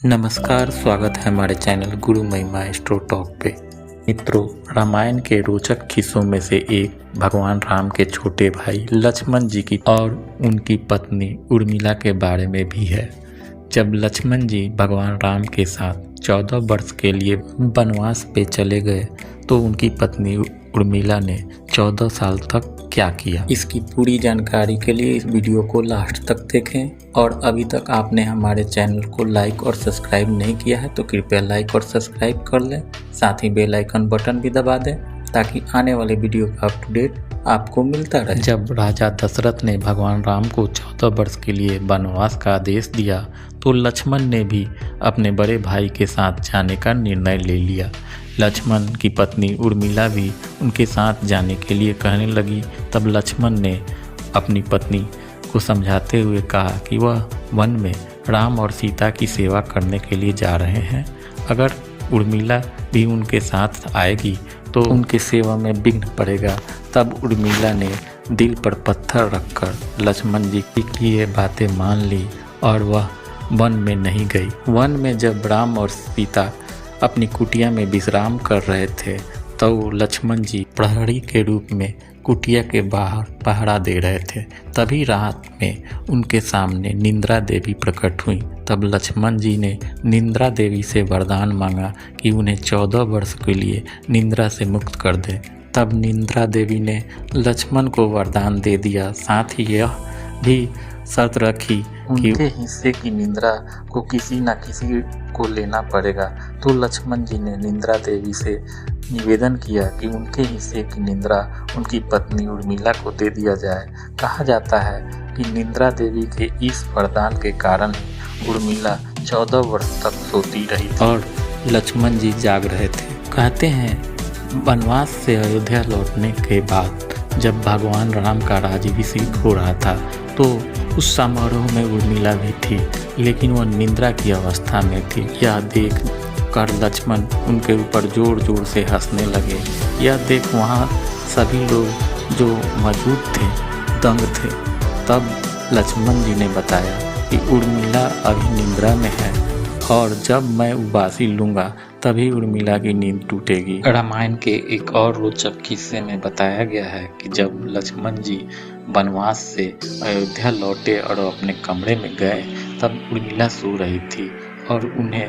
नमस्कार, स्वागत है हमारे चैनल गुरु महिमा एस्ट्रो टॉक पे। मित्रों, रामायण के रोचक किस्सों में से एक भगवान राम के छोटे भाई लक्ष्मण जी की और उनकी पत्नी उर्मिला के बारे में भी है। जब लक्ष्मण जी भगवान राम के साथ 14 वर्ष के लिए वनवास पे चले गए तो उनकी पत्नी उर्मिला ने 14 साल तक क्या किया, इसकी पूरी जानकारी के लिए इस वीडियो को लास्ट तक देखें। और अभी तक आपने हमारे चैनल को लाइक और सब्सक्राइब नहीं किया है तो कृपया लाइक और सब्सक्राइब कर लें, साथ ही बेल आइकन बटन भी दबा दें ताकि आने वाले वीडियो का अप टू डेट आपको मिलता रहे। जब राजा दशरथ ने भगवान राम को 14 वर्ष के लिए वनवास का आदेश दिया तो लक्ष्मण ने भी अपने बड़े भाई के साथ जाने का निर्णय ले लिया। लक्ष्मण की पत्नी उर्मिला भी उनके साथ जाने के लिए कहने लगी। तब लक्ष्मण ने अपनी पत्नी को समझाते हुए कहा कि वह वन में राम और सीता की सेवा करने के लिए जा रहे हैं। अगर उर्मिला भी उनके साथ आएगी तो उनकी सेवा में विघ्न पड़ेगा। तब उर्मिला ने दिल पर पत्थर रखकर लक्ष्मण जी की ये बातें मान ली और वह वन में नहीं गई। वन में जब राम और सीता अपनी कुटिया में विश्राम कर रहे थे तो लक्ष्मण जी प्रहरी के रूप में कुटिया के बाहर पहरा दे रहे थे। तभी रात में उनके सामने निंद्रा देवी प्रकट हुई। तब लक्ष्मण जी ने निंद्रा देवी से वरदान मांगा कि उन्हें 14 वर्ष के लिए निंद्रा से मुक्त कर दे। तब निंद्रा देवी ने लक्ष्मण को वरदान दे दिया, साथ ही यह भी शर्त रखी कि उनके हिस्से की निंद्रा को किसी न किसी को लेना पड़ेगा। तो लक्ष्मण जी ने निंद्रा देवी से निवेदन किया कि उनके हिस्से की निंद्रा उनकी पत्नी उर्मिला को दे दिया जाए। कहा जाता है कि निंद्रा देवी के इस वरदान के कारण ही उर्मिला 14 वर्ष तक सोती रही और लक्ष्मण जी जाग रहे थे। कहते हैं वनवास से अयोध्या लौटने के बाद जब भगवान राम का राज्याभिषेक हो रहा था तो उस समारोह में उर्मिला भी थी, लेकिन वह निंद्रा की अवस्था में थी। यह देख कर लक्ष्मण उनके ऊपर जोर जोर से हंसने लगे। यह देख वहाँ सभी लोग जो मौजूद थे दंग थे। तब लक्ष्मण जी ने बताया कि उर्मिला अभी निंद्रा में है और जब मैं उबासी लूँगा तभी उर्मिला की नींद टूटेगी। रामायण के एक और रोचक किस्से में बताया गया है कि जब लक्ष्मण जी वनवास से अयोध्या लौटे और अपने कमरे में गए तब उर्मिला सो रही थी और उन्हें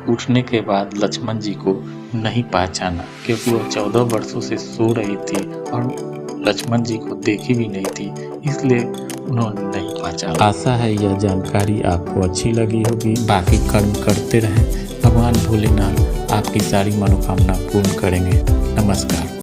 उठने के बाद लक्ष्मण जी को नहीं पहचाना, क्योंकि वह 14 वर्षों से सो रही थी और लक्ष्मण जी को देखी भी नहीं थी, इसलिए उन्होंने नहीं पहचाना। आशा है यह जानकारी आपको अच्छी लगी होगी। बाकी कर्म करते रहें, भगवान भोलेनाथ आपकी सारी मनोकामना पूर्ण करेंगे। नमस्कार।